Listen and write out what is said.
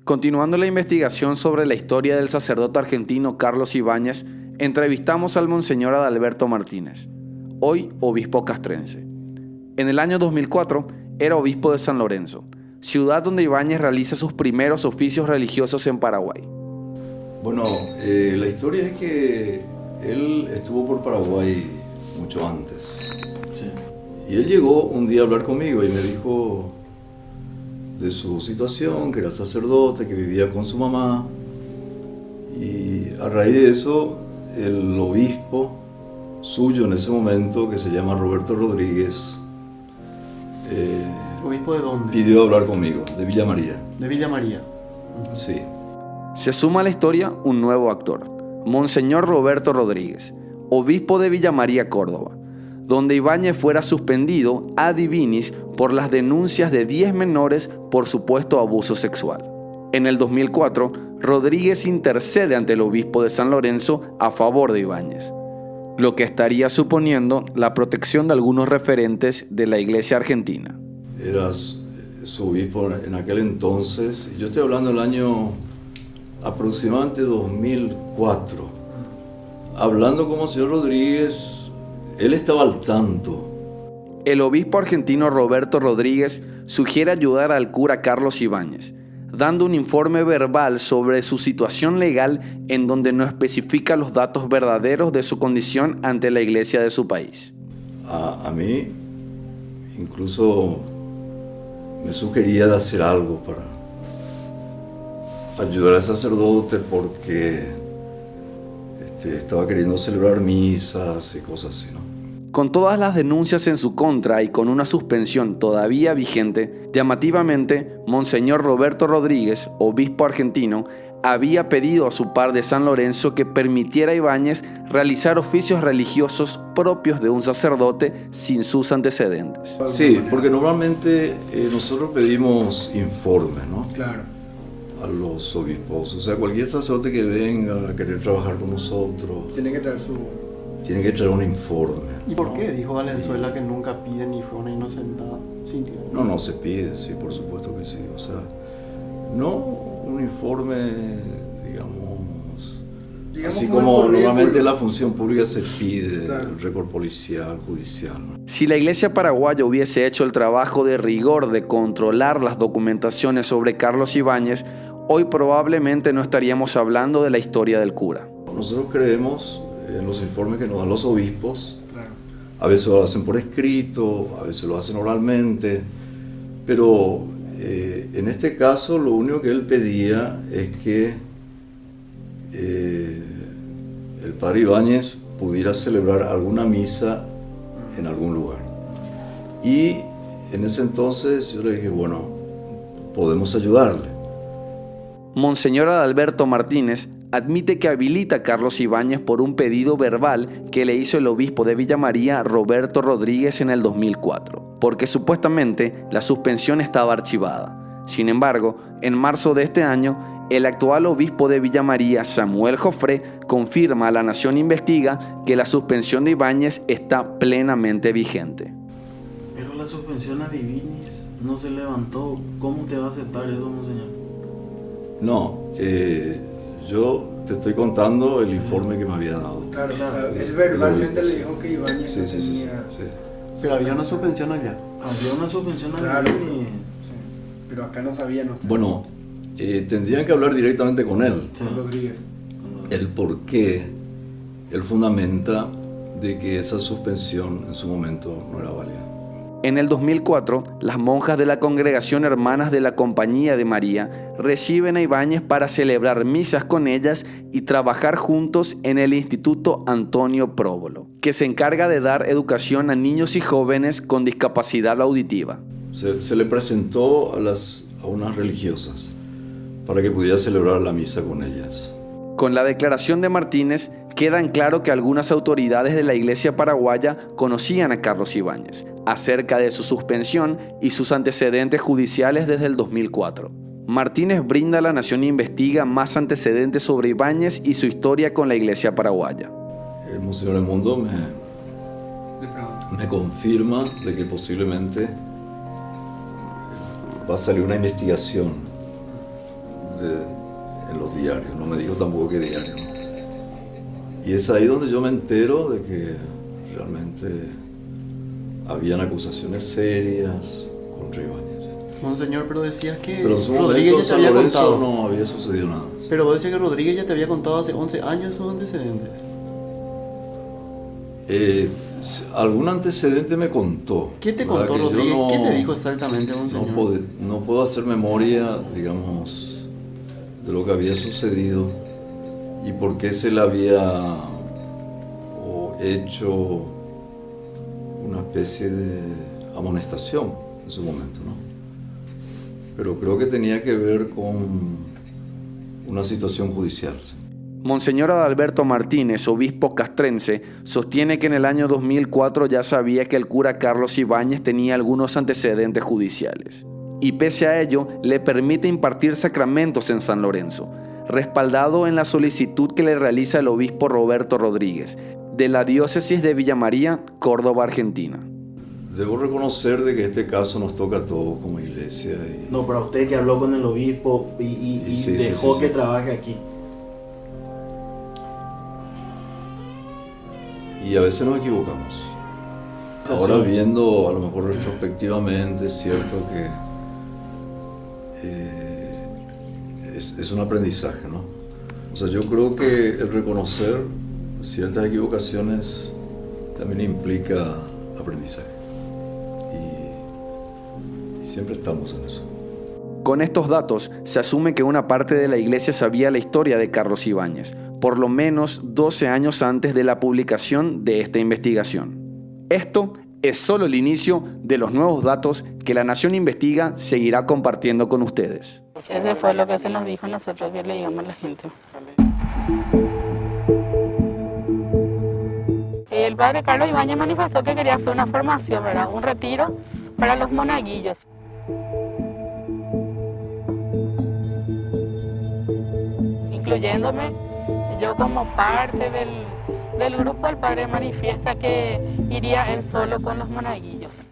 Continuando la investigación sobre la historia del sacerdote argentino Carlos Ibáñez, entrevistamos al Monseñor Adalberto Martínez, hoy obispo castrense. En el año 2004 era obispo de San Lorenzo, ciudad donde Ibáñez realiza sus primeros oficios religiosos en Paraguay. Bueno, la historia es que él estuvo por Paraguay mucho antes. Sí. Y él llegó un día a hablar conmigo y me dijo de su situación, que era sacerdote, que vivía con su mamá. Y a raíz de eso, el obispo suyo en ese momento, que se llama Roberto Rodríguez, ¿Obispo de dónde? pidió hablar conmigo, de Villa María. De Villa María. Sí. Se suma a la historia un nuevo actor, Monseñor Roberto Rodríguez, obispo de Villa María, Córdoba, donde Ibáñez fuera suspendido ad divinis por las denuncias de 10 menores por supuesto abuso sexual. En el 2004, Rodríguez intercede ante el obispo de San Lorenzo a favor de Ibáñez, lo que estaría suponiendo la protección de algunos referentes de la Iglesia argentina. Era su obispo en aquel entonces, yo estoy hablando del año aproximadamente 2004. Hablando con Monseñor Rodríguez, él estaba al tanto. El obispo argentino Roberto Rodríguez sugiere ayudar al cura Carlos Ibáñez, dando un informe verbal sobre su situación legal en donde no especifica los datos verdaderos de su condición ante la iglesia de su país. A mí incluso me sugería de hacer algo para ayudar al sacerdote porque estaba queriendo celebrar misas y cosas así, ¿no? Con todas las denuncias en su contra y con una suspensión todavía vigente, llamativamente, Monseñor Roberto Rodríguez, obispo argentino, había pedido a su par de San Lorenzo que permitiera a Ibáñez realizar oficios religiosos propios de un sacerdote sin sus antecedentes. Sí, porque normalmente nosotros pedimos informes, ¿no? Claro. A los obispos, o sea, cualquier sacerdote que venga a querer trabajar con nosotros Tiene que traer un informe. ¿Y por qué dijo Valenzuela que nunca pide ni fue una inocentada? Sí, No se pide, sí, por supuesto que sí. O sea, no un informe, digamos así como normalmente la función pública se pide, claro. El récord policial, judicial, ¿no? Si la Iglesia paraguaya hubiese hecho el trabajo de rigor de controlar las documentaciones sobre Carlos Ibáñez, hoy probablemente no estaríamos hablando de la historia del cura. Nosotros creemos en los informes que nos dan los obispos. Claro. A veces lo hacen por escrito, a veces lo hacen oralmente, pero en este caso lo único que él pedía es que el padre Ibáñez pudiera celebrar alguna misa en algún lugar. Y en ese entonces yo le dije, bueno, podemos ayudarle. Monseñor Adalberto Martínez admite que habilita a Carlos Ibáñez por un pedido verbal que le hizo el obispo de Villa María, Roberto Rodríguez, en el 2004, porque supuestamente la suspensión estaba archivada. Sin embargo, en marzo de este año, el actual obispo de Villa María, Samuel Jofré, confirma a La Nación Investiga que la suspensión de Ibáñez está plenamente vigente. Pero la suspensión a divinis no se levantó. ¿Cómo te va a aceptar eso, monseñor? No, yo te estoy contando el informe que me había dado. Claro, él verbalmente le dijo que Ibáñez sí. Pero había una suspensión allá. Había una suspensión allá. Claro, sí. Pero acá no sabían ustedes. Bueno, tendrían que hablar directamente con él. Sí. Rodríguez. El por qué él fundamenta de que esa suspensión en su momento no era válida. En el 2004, las monjas de la Congregación Hermanas de la Compañía de María reciben a Ibáñez para celebrar misas con ellas y trabajar juntos en el Instituto Antonio Próbolo, que se encarga de dar educación a niños y jóvenes con discapacidad auditiva. Se le presentó a unas religiosas para que pudiera celebrar la misa con ellas. Con la declaración de Martínez, queda en claro que algunas autoridades de la Iglesia paraguaya conocían a Carlos Ibáñez acerca de su suspensión y sus antecedentes judiciales desde el 2004. Martínez brinda a La Nación Investiga más antecedentes sobre Ibáñez y su historia con la Iglesia paraguaya. El Monseñor Edmundo me confirma de que posiblemente va a salir una investigación en los diarios, no me dijo tampoco qué diario. Y es ahí donde yo me entero de que realmente habían acusaciones serias contra Ibáñez. Monseñor, pero decías que Pero en su Rodríguez momento ya en te San había Lorenzo contado. no había sucedido nada. Pero vos decías que Rodríguez ya te había contado hace 11 años sus antecedentes. Algún antecedente me contó. ¿Qué te ¿verdad? contó Que yo Rodríguez? no- ¿Qué te dijo exactamente, monseñor? no puedo hacer memoria, digamos, de lo que había sucedido y por qué se le había hecho una especie de amonestación en su momento, ¿no? Pero creo que tenía que ver con una situación judicial. Monseñor Adalberto Martínez, obispo castrense, sostiene que en el año 2004 ya sabía que el cura Carlos Ibáñez tenía algunos antecedentes judiciales. Y pese a ello, le permite impartir sacramentos en San Lorenzo, respaldado en la solicitud que le realiza el obispo Roberto Rodríguez, de la diócesis de Villa María, Córdoba, Argentina. Debo reconocer de que este caso nos toca a todos como iglesia. No, pero usted que habló con el obispo y Sí, dejó sí. que trabaje aquí. Y a veces nos equivocamos. Ahora viendo, a lo mejor retrospectivamente, es cierto que es un aprendizaje, ¿no? O sea, yo creo que el reconocer ciertas equivocaciones también implica aprendizaje. Y siempre estamos en eso. Con estos datos, se asume que una parte de la iglesia sabía la historia de Carlos Ibáñez, por lo menos 12 años antes de la publicación de esta investigación. Esto es solo el inicio de los nuevos datos que La Nación Investiga seguirá compartiendo con ustedes. Ese fue lo que se nos dijo a nosotros que le digamos a la gente. El padre Carlos Ibáñez manifestó que quería hacer una formación, ¿verdad? Un retiro para los monaguillos. Incluyéndome, yo como parte del grupo, el padre manifiesta que iría él solo con los monaguillos.